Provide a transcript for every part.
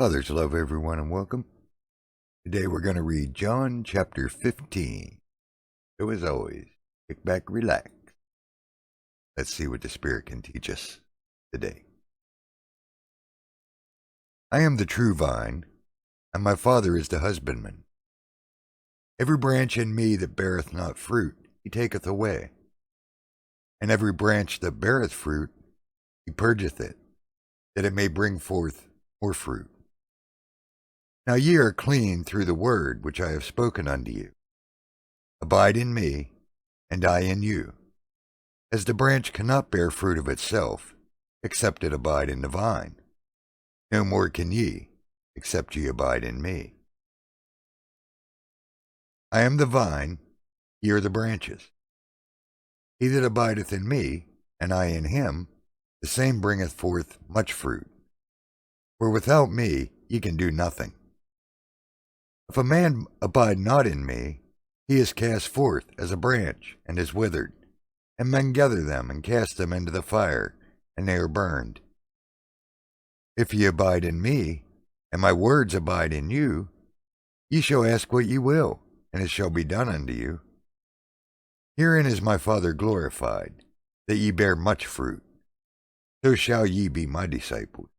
Others love everyone and welcome. Today we're going to read John chapter 15. So as always, kick back, relax. Let's see what the Spirit can teach us today. I am the true vine, and my Father is the husbandman. Every branch in me that beareth not fruit, he taketh away. And every branch that beareth fruit, he purgeth it, that it may bring forth more fruit. Now ye are clean through the word which I have spoken unto you. Abide in me, and I in you. As the branch cannot bear fruit of itself, except it abide in the vine, no more can ye, except ye abide in me. I am the vine, ye are the branches. He that abideth in me, and I in him, the same bringeth forth much fruit. For without me ye can do nothing. If a man abide not in me, he is cast forth as a branch, and is withered, and men gather them, and cast them into the fire, and they are burned. If ye abide in me, and my words abide in you, ye shall ask what ye will, and it shall be done unto you. Herein is my Father glorified, that ye bear much fruit. So shall ye be my disciples.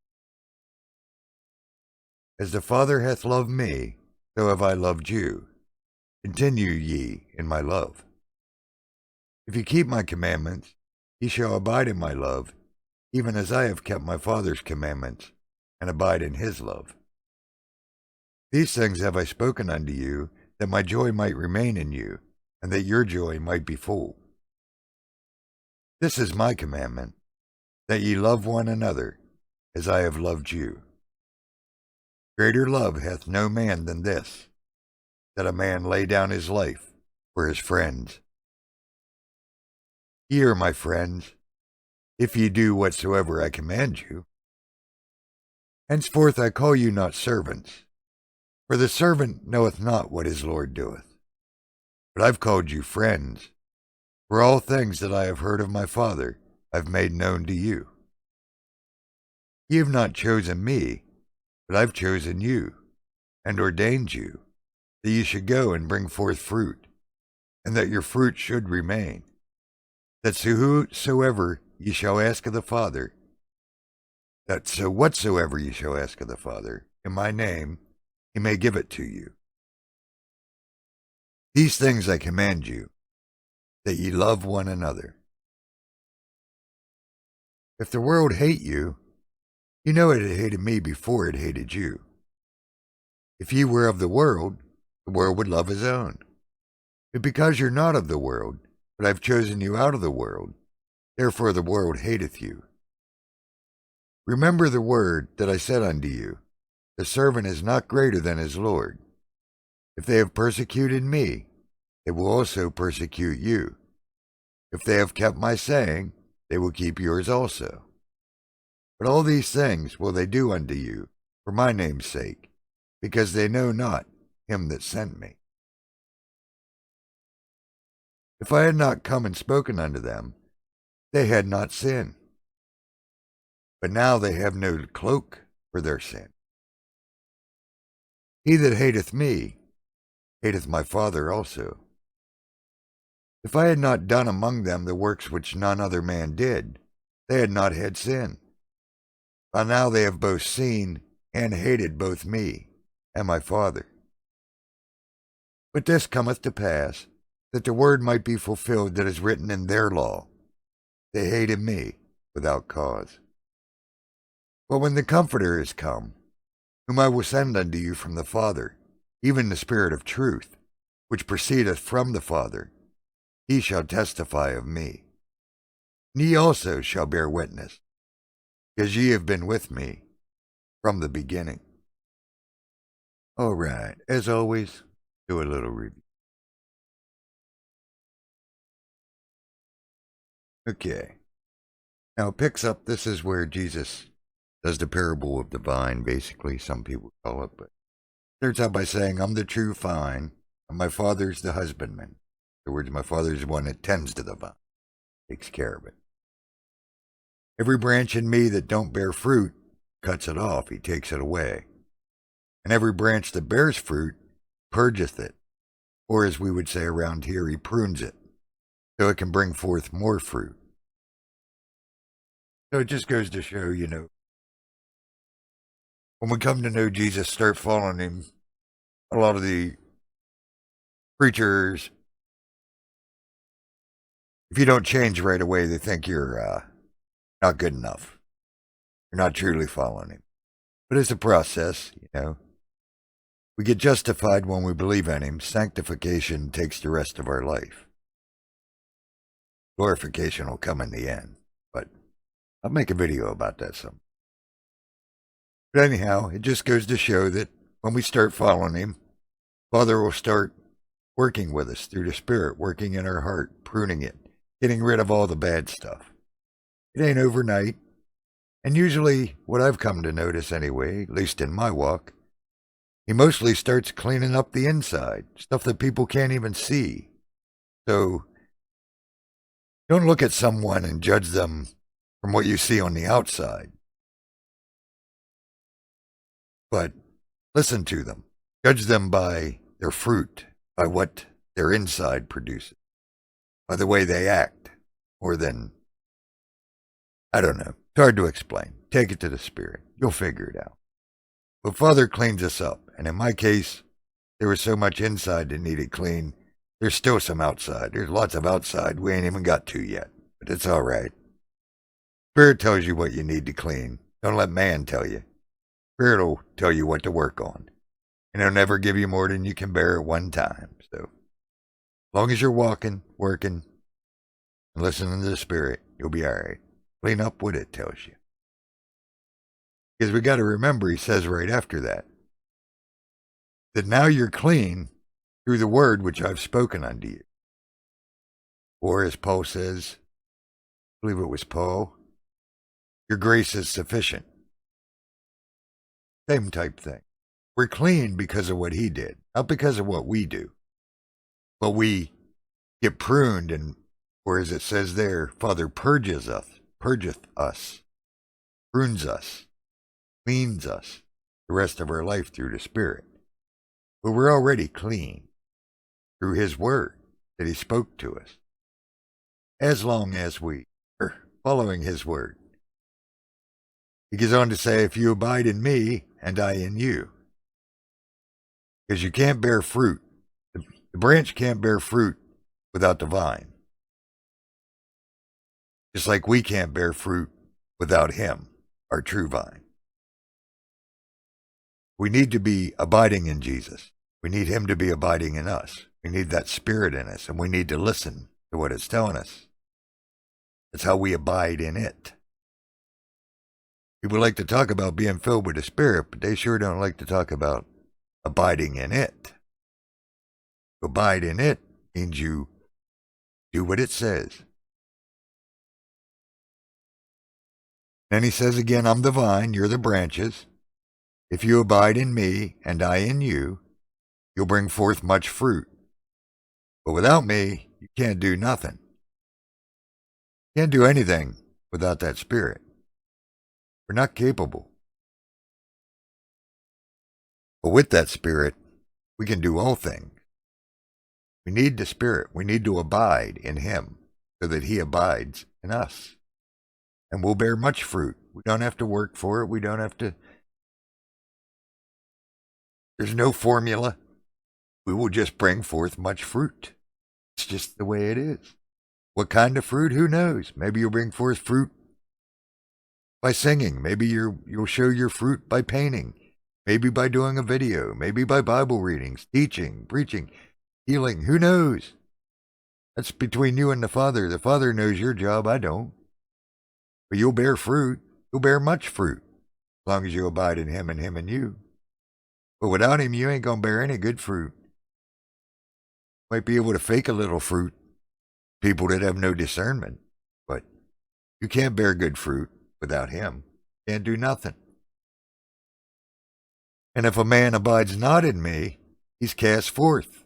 As the Father hath loved me, so have I loved you. Continue ye in my love. If ye keep my commandments, ye shall abide in my love, even as I have kept my Father's commandments, and abide in his love. These things have I spoken unto you, that my joy might remain in you, and that your joy might be full. This is my commandment, that ye love one another, as I have loved you. Greater love hath no man than this, that a man lay down his life for his friends. Ye are my friends, if ye do whatsoever I command you. Henceforth I call you not servants, for the servant knoweth not what his Lord doeth. But I've called you friends, for all things that I have heard of my Father I've made known to you. Ye have not chosen me, but I've chosen you, and ordained you, that ye should go and bring forth fruit, and that your fruit should remain, that so whatsoever ye shall ask of the Father, in my name, he may give it to you. These things I command you, that ye love one another. If the world hate you, you know it had hated me before it hated you. If ye were of the world would love his own. But because you're not of the world, but I've chosen you out of the world, therefore the world hateth you. Remember the word that I said unto you, the servant is not greater than his Lord. If they have persecuted me, they will also persecute you. If they have kept my saying, they will keep yours also. But all these things will they do unto you, for my name's sake, because they know not him that sent me. If I had not come and spoken unto them, they had not sin. But now they have no cloak for their sin. He that hateth me, hateth my Father also. If I had not done among them the works which none other man did, they had not had sin. But now they have both seen and hated both me and my Father. But this cometh to pass, that the word might be fulfilled that is written in their law. They hated me without cause. But when the Comforter is come, whom I will send unto you from the Father, even the Spirit of truth, which proceedeth from the Father, he shall testify of me. And ye also shall bear witness, because ye have been with me from the beginning. All right, as always, do a little review. Okay, now it picks up, this is where Jesus does the parable of the vine, basically, some people call it, but starts out by saying, I'm the true vine, and my Father's the husbandman. In other words, my Father's the one that tends to the vine, takes care of it. Every branch in me that don't bear fruit, cuts it off, he takes it away. And every branch that bears fruit purgeth it, or as we would say around here, he prunes it, so it can bring forth more fruit. So it just goes to show, when we come to know Jesus, start following him, a lot of the preachers, if you don't change right away, they think you're not good enough. You're not truly following him. But it's a process, We get justified when we believe in him. Sanctification takes the rest of our life. Glorification will come in the end. But I'll make a video about that sometime. But anyhow, it just goes to show that when we start following him, Father will start working with us through the Spirit, working in our heart, pruning it, getting rid of all the bad stuff. It ain't overnight. And usually, what I've come to notice anyway, at least in my walk, he mostly starts cleaning up the inside, stuff that people can't even see. So, don't look at someone and judge them from what you see on the outside. But listen to them. Judge them by their fruit, by what their inside produces, by the way they act, more than, I don't know. It's hard to explain. Take it to the Spirit. You'll figure it out. But Father cleans us up. And in my case, there was so much inside that needed clean. There's still some outside. There's lots of outside we ain't even got to yet. But it's all right. Spirit tells you what you need to clean. Don't let man tell you. Spirit will tell you what to work on. And he'll never give you more than you can bear at one time. So, as long as you're walking, working, and listening to the Spirit, you'll be all right. Clean up what it tells you. Because we got to remember, he says right after that now you're clean through the word which I've spoken unto you. Or as Paul says, I believe it was Paul, your grace is sufficient. Same type thing. We're clean because of what he did, not because of what we do. But we get pruned, and, or as it says there, Father purgeth us, prunes us, cleans us the rest of our life through the Spirit. But we're already clean through his word that he spoke to us, as long as we are following his word. He goes on to say, if you abide in me and I in you, because you can't bear fruit. The branch can't bear fruit without the vine. Just like we can't bear fruit without him, our true vine. We need to be abiding in Jesus. We need him to be abiding in us. We need that Spirit in us, and we need to listen to what it's telling us. That's how we abide in it. People like to talk about being filled with the Spirit, but they sure don't like to talk about abiding in it. To abide in it means you do what it says. Then he says again, I'm the vine, you're the branches. If you abide in me and I in you, you'll bring forth much fruit. But without me, you can't do nothing. You can't do anything without that Spirit. We're not capable. But with that Spirit, we can do all things. We need the Spirit. We need to abide in him so that he abides in us. And we'll bear much fruit. We don't have to work for it. We don't have to. There's no formula. We will just bring forth much fruit. It's just the way it is. What kind of fruit? Who knows? Maybe you'll bring forth fruit by singing. Maybe you'll show your fruit by painting. Maybe by doing a video. Maybe by Bible readings, teaching, preaching, healing. Who knows? That's between you and the Father. The Father knows your job. I don't. But you'll bear fruit. You'll bear much fruit as long as you abide in him and him in you. But without him, you ain't going to bear any good fruit. Might be able to fake a little fruit, people that have no discernment, but you can't bear good fruit without him. Can't do nothing. And if a man abides not in me, he's cast forth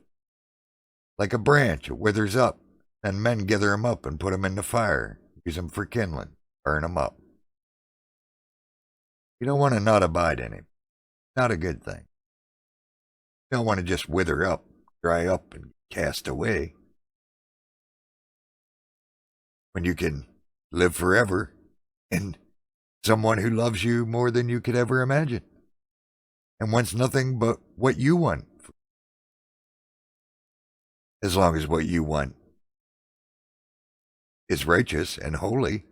like a branch. It withers up, and men gather him up and put him in the fire, use him for kindling, burn him up. You don't want to not abide in him. Not a good thing. You don't want to just wither up, dry up, and cast away. When you can live forever in someone who loves you more than you could ever imagine and wants nothing but what you want. As long as what you want is righteous and holy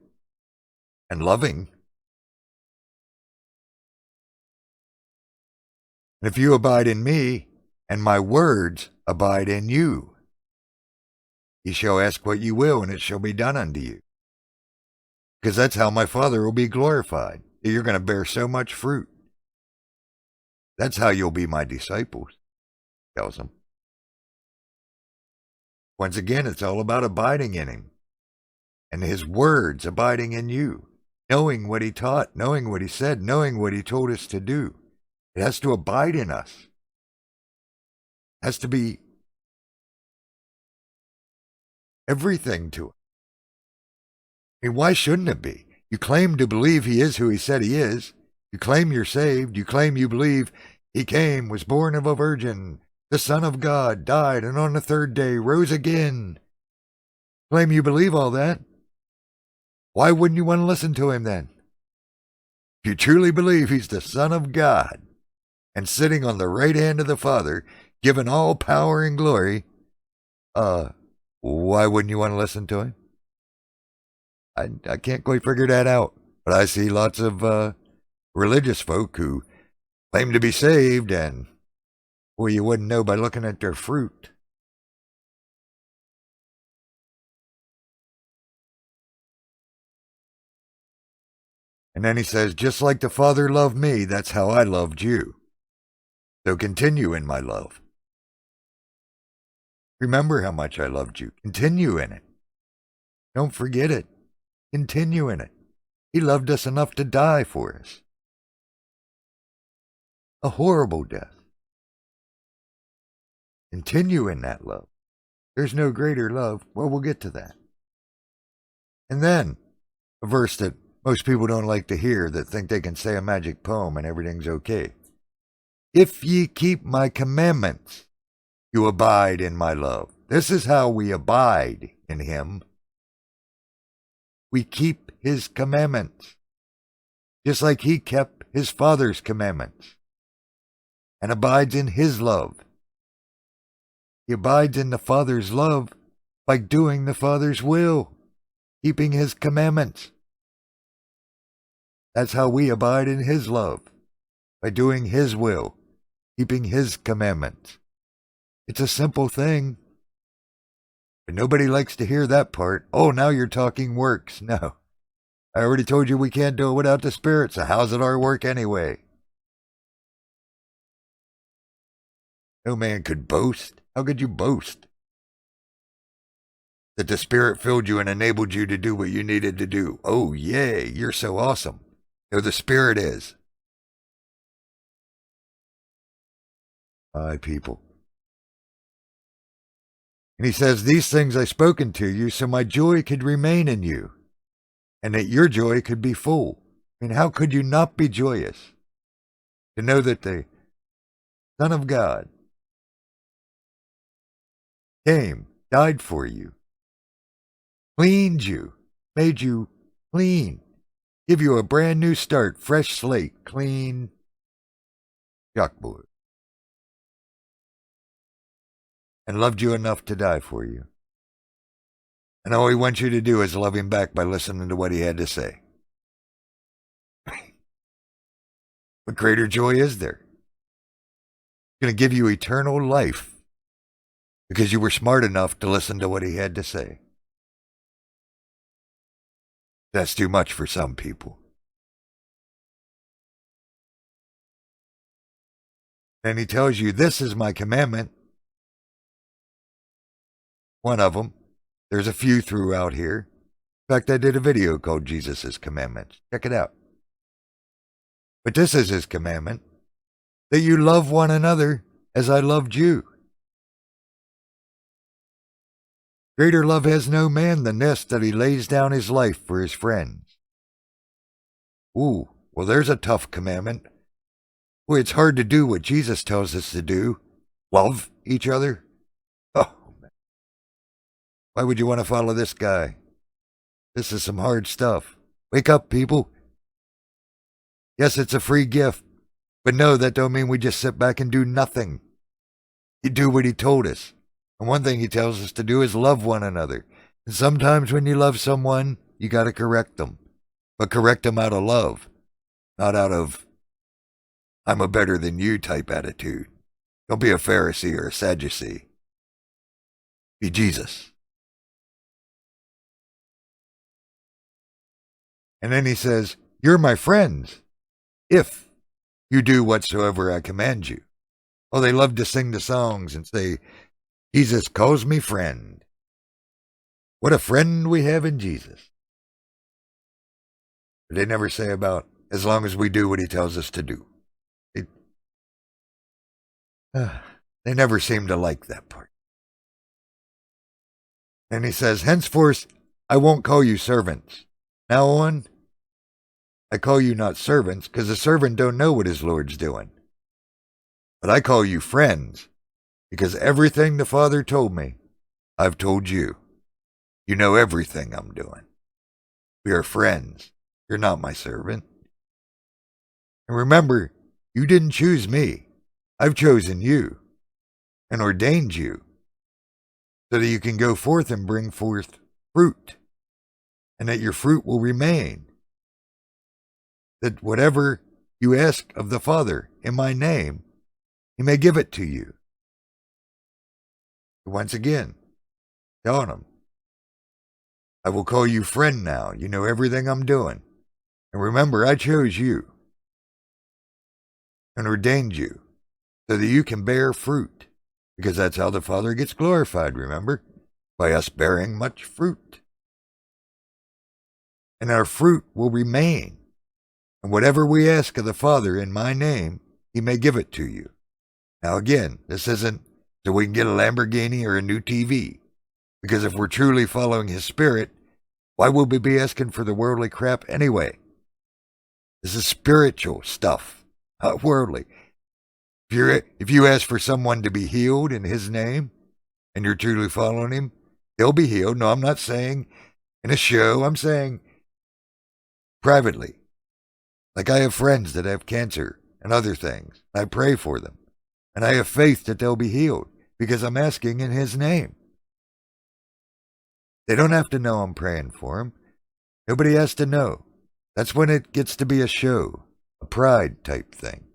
and loving. And if you abide in me, and my words abide in you, ye shall ask what you will, and it shall be done unto you. Because that's how my Father will be glorified. You're going to bear so much fruit. That's how you'll be my disciples, tells them. Once again, it's all about abiding in him and his words abiding in you, knowing what he taught, knowing what he said, knowing what he told us to do. It has to abide in us. It has to be everything to us. I mean, why shouldn't it be? You claim to believe he is who he said he is. You claim you're saved. You claim you believe he came, was born of a virgin, the Son of God, died, and on the third day rose again. Claim you believe all that. Why wouldn't you want to listen to him then? If you truly believe he's the Son of God and sitting on the right hand of the Father, given all power and glory, why wouldn't you want to listen to him? I can't quite figure that out. But I see lots of religious folk who claim to be saved, and well, you wouldn't know by looking at their fruit. And then he says, just like the Father loved me, that's how I loved you. So continue in my love. Remember how much I loved you. Continue in it. Don't forget it. Continue in it. He loved us enough to die for us. A horrible death. Continue in that love. There's no greater love. Well, we'll get to that. And then, a verse that most people don't like to hear, that think they can say a magic poem and everything's okay. If ye keep my commandments, you abide in my love. This is how we abide in him. We keep his commandments, just like he kept his Father's commandments, and abides in his love. He abides in the Father's love by doing the Father's will, keeping his commandments. That's how we abide in his love, by doing his will, keeping his commandments. It's a simple thing, but nobody likes to hear that part. Oh, now you're talking works. No, I already told you we can't do it without the Spirit, so how's it our work anyway? No man could boast. How could you boast? That the Spirit filled you and enabled you to do what you needed to do. Oh, yay, you're so awesome. No, the Spirit is. My people. And he says, these things I've spoken to you so my joy could remain in you and that your joy could be full. I mean, how could you not be joyous to know that the Son of God came, died for you, cleaned you, made you clean, give you a brand new start, fresh slate, clean chalkboard, and loved you enough to die for you. And all he wants you to do is love him back by listening to what he had to say. What greater joy is there? He's going to give you eternal life because you were smart enough to listen to what he had to say. That's too much for some people. And he tells you, this is my commandment. One of them. There's a few throughout here. In fact, I did a video called Jesus' Commandments. Check it out. But this is his commandment, that you love one another as I loved you. Greater love has no man than this, that he lays down his life for his friends. Ooh, well, there's a tough commandment. Boy, it's hard to do what Jesus tells us to do love each other? Oh, man. Why would you want to follow this guy? This is some hard stuff. Wake up, people. Yes, it's a free gift, but no, that don't mean we just sit back and do nothing. You do what he told us. And one thing he tells us to do is love one another. And sometimes when you love someone, you got to correct them. But correct them out of love, not out of, I'm a better than you type attitude. Don't be a Pharisee or a Sadducee. Be Jesus. And then he says, you're my friends, if you do whatsoever I command you. Oh, they love to sing the songs and say, Jesus calls me friend. What a friend we have in Jesus. But they never say about, as long as we do what he tells us to do. They never seem to like that part. And he says, henceforth, I won't call you servants. Now on, I call you not servants, because a servant don't know what his Lord's doing. But I call you friends, because everything the Father told me, I've told you. You know everything I'm doing. We are friends. You're not my servant. And remember, you didn't choose me. I've chosen you and ordained you so that you can go forth and bring forth fruit, and that your fruit will remain. That whatever you ask of the Father in my name, he may give it to you. Once again, telling him, I will call you friend now. You know everything I'm doing. And remember, I chose you and ordained you so that you can bear fruit, because that's how the Father gets glorified, remember? By us bearing much fruit. And our fruit will remain. And whatever we ask of the Father in my name, he may give it to you. Now again, this isn't so we can get a Lamborghini or a new TV. Because if we're truly following his Spirit, why would we be asking for the worldly crap anyway? This is spiritual stuff, not worldly. If you ask for someone to be healed in his name, and you're truly following him, they'll be healed. No, I'm not saying in a show. I'm saying privately. Like I have friends that have cancer and other things. I pray for them. And I have faith that they'll be healed because I'm asking in his name. They don't have to know I'm praying for them. Nobody has to know. That's when it gets to be a show, a pride type thing.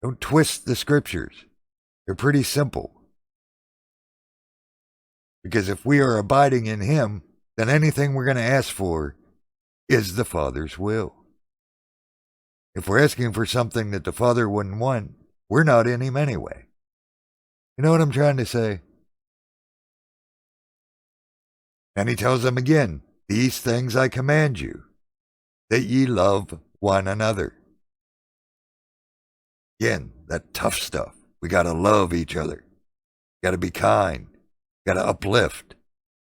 Don't twist the scriptures. They're pretty simple. Because if we are abiding in him, then anything we're going to ask for is the Father's will. If we're asking for something that the Father wouldn't want, we're not in him anyway. You know what I'm trying to say? And he tells them again, these things I command you, that ye love one another. Again, that tough stuff. We got to love each other. Got to be kind. Got to uplift.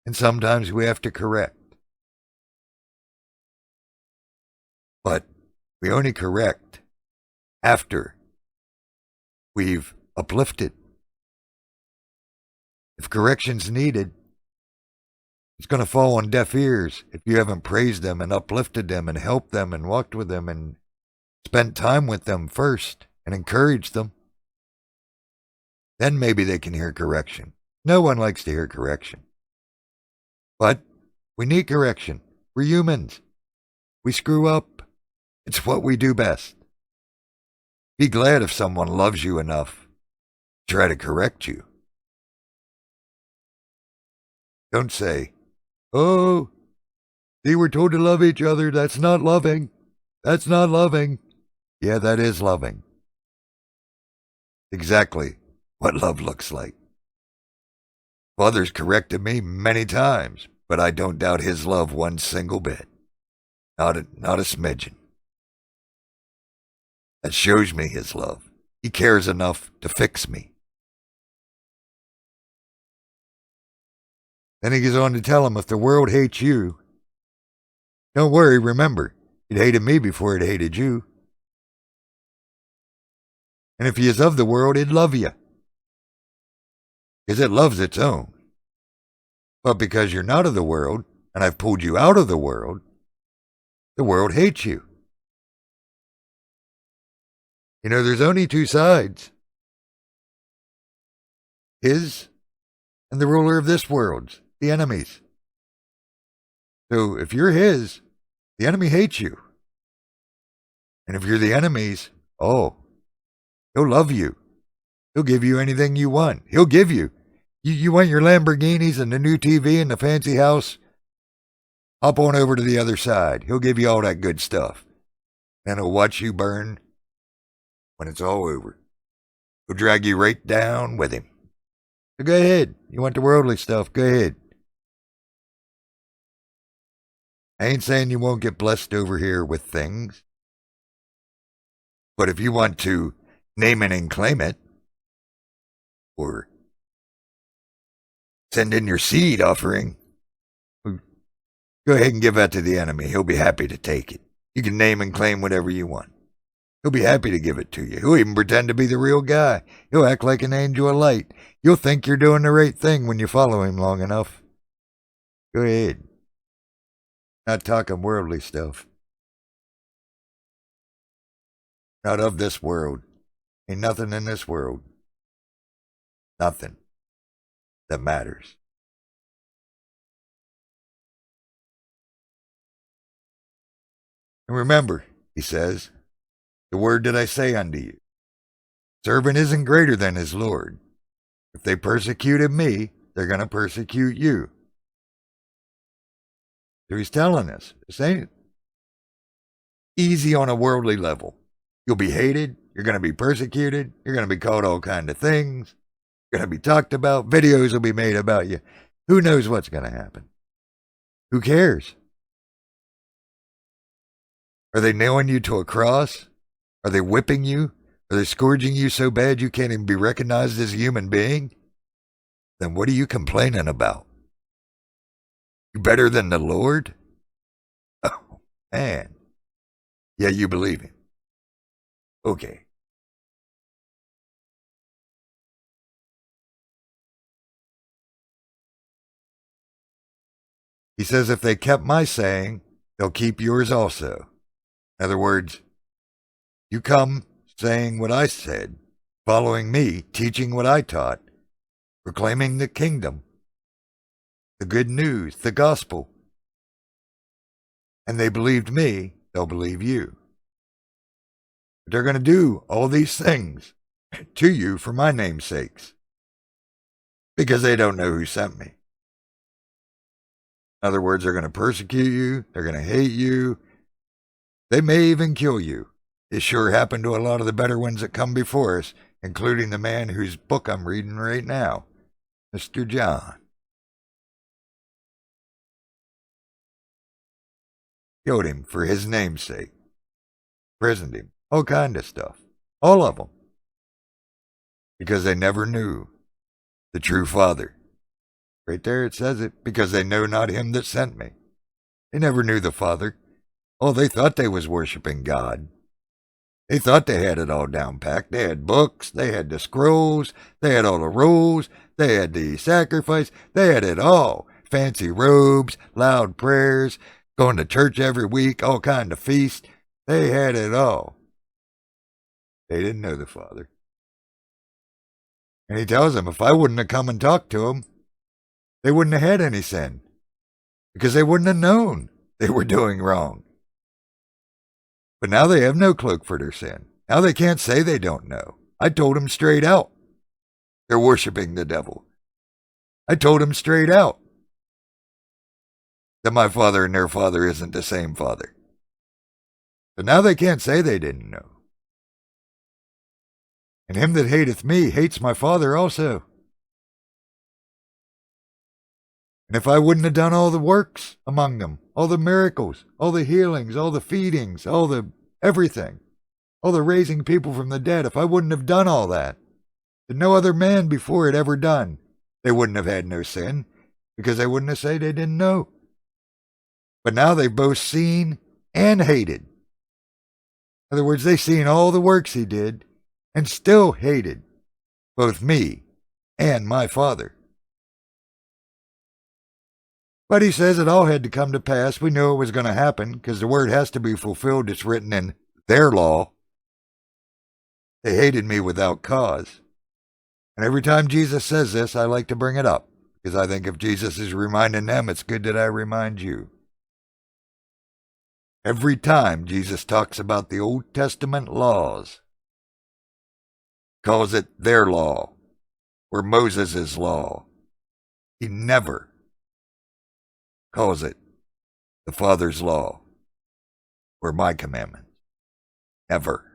And sometimes we have to correct. But we only correct after we've uplifted. If correction's needed, it's going to fall on deaf ears if you haven't praised them and uplifted them and helped them and walked with them and spent time with them first and encouraged them. Then maybe they can hear correction. No one likes to hear correction. But we need correction. We're humans. We screw up. It's what we do best. Be glad if someone loves you enough to try to correct you. Don't say, oh, see, we're told to love each other. That's not loving. That's not loving. Yeah, that is loving. Exactly what love looks like. Father's corrected me many times, but I don't doubt his love one single bit. Not a smidgen. That shows me his love. He cares enough to fix me. Then he goes on to tell him, if the world hates you, don't worry, remember, it hated me before it hated you. And if he is of the world, it'd love you, because it loves its own. But because you're not of the world, and I've pulled you out of the world hates you. You know, there's only two sides. His and the ruler of this world, the enemies. So if you're his, the enemy hates you. And if you're the enemy's, oh, he'll love you. He'll give you anything you want. He'll give you. You want your Lamborghinis and the new TV and the fancy house? Hop on over to the other side. He'll give you all that good stuff. And he'll watch you burn when it's all over. He'll drag you right down with him. So go ahead. You want the worldly stuff, go ahead. I ain't saying you won't get blessed over here with things. But if you want to name it and claim it, or send in your seed offering, go ahead and give that to the enemy. He'll be happy to take it. You can name and claim whatever you want. He'll be happy to give it to you. He'll even pretend to be the real guy. He'll act like an angel of light. You'll think you're doing the right thing when you follow him long enough. Go ahead. Not talking worldly stuff. Not of this world. Ain't nothing in this world. Nothing that matters. And remember, he says, the word that I say unto you, servant isn't greater than his Lord. If they persecuted me, they're going to persecute you. So he's telling us, this ain't easy on a worldly level. You'll be hated. You're going to be persecuted. You're going to be called all kinds of things. You're going to be talked about. Videos will be made about you. Who knows what's going to happen? Who cares? Are they nailing you to a cross? Are they whipping you? Are they scourging you so bad you can't even be recognized as a human being? Then what are you complaining about? You better than the Lord? Oh, man. Yeah, you believe him. Okay. He says, if they kept my saying, they'll keep yours also. In other words, you come saying what I said, following me, teaching what I taught, proclaiming the kingdom, the good news, the gospel. And they believed me, they'll believe you. But they're going to do all these things to you for my name's sakes, because they don't know who sent me. In other words, they're going to persecute you, they're going to hate you, they may even kill you. It sure happened to a lot of the better ones that come before us, including the man whose book I'm reading right now, Mr. John. Killed him for his name's sake. Imprisoned him. All kind of stuff. All of them. Because they never knew the true Father. Right there it says it. Because they know not him that sent me. They never knew the Father. Oh, they thought they was worshiping God. They thought they had it all down packed. They had books. They had the scrolls. They had all the rules. They had the sacrifice. They had it all. Fancy robes, loud prayers, going to church every week, all kind of feasts. They had it all. They didn't know the Father. And he tells them, if I wouldn't have come and talked to them, they wouldn't have had any sin. Because they wouldn't have known they were doing wrong. But now they have no cloak for their sin. Now they can't say they don't know. I told them straight out. They're worshiping the devil. I told them straight out that my Father and their Father isn't the same Father. But now they can't say they didn't know. And him that hateth me hates my Father also. And if I wouldn't have done all the works among them, all the miracles, all the healings, all the feedings, all the everything, all the raising people from the dead, if I wouldn't have done all that no other man before had ever done, they wouldn't have had no sin, because they wouldn't have said they didn't know. But now they've both seen and hated. In other words, they've seen all the works he did, and still hated both me and my Father. But he says it all had to come to pass. We knew it was going to happen because the word has to be fulfilled. It's written in their law. They hated me without cause. And every time Jesus says this, I like to bring it up because I think if Jesus is reminding them, it's good that I remind you. Every time Jesus talks about the Old Testament laws, calls it their law or Moses' law. He never calls it the Father's law or my commandments. Ever.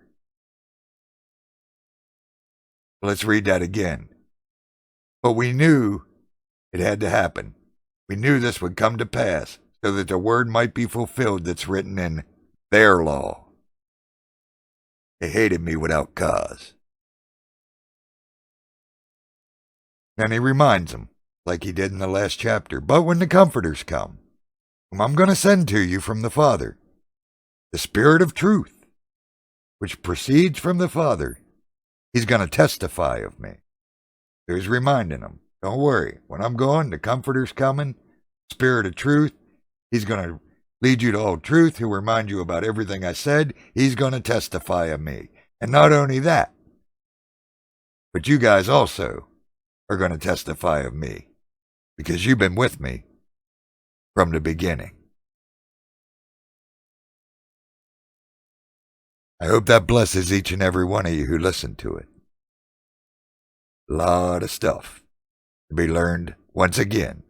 Let's read that again. But we knew it had to happen. We knew this would come to pass so that the word might be fulfilled that's written in their law. They hated me without cause. Then he reminds them, like he did in the last chapter, but when the Comforters come, whom I'm going to send to you from the Father, the Spirit of truth, which proceeds from the Father, he's going to testify of me. So he's reminding them, don't worry, when I'm gone, the Comforter's coming, Spirit of truth, he's going to lead you to all truth, he'll remind you about everything I said, he's going to testify of me. And not only that, but you guys also are going to testify of me, because you've been with me from the beginning. I hope that blesses each and every one of you who listen to it. A lot of stuff to be learned once again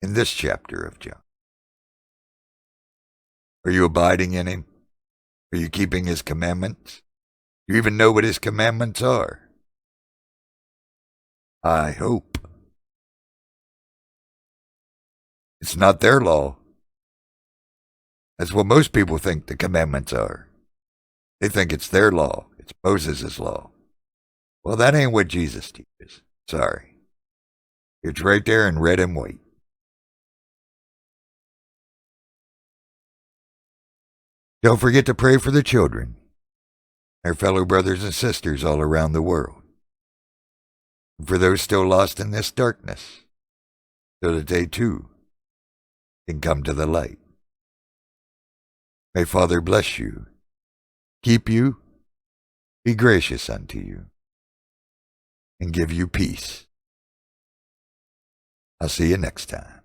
in this chapter of John. Are you abiding in him? Are you keeping his commandments? Do you even know what his commandments are? I hope. It's not their law. That's what most people think the commandments are. They think it's their law. It's Moses' law. Well, that ain't what Jesus teaches. Sorry. It's right there in red and white. Don't forget to pray for the children, their fellow brothers and sisters all around the world, and for those still lost in this darkness, so that they too can come to the light. May Father bless you, keep you, be gracious unto you, and give you peace. I'll see you next time.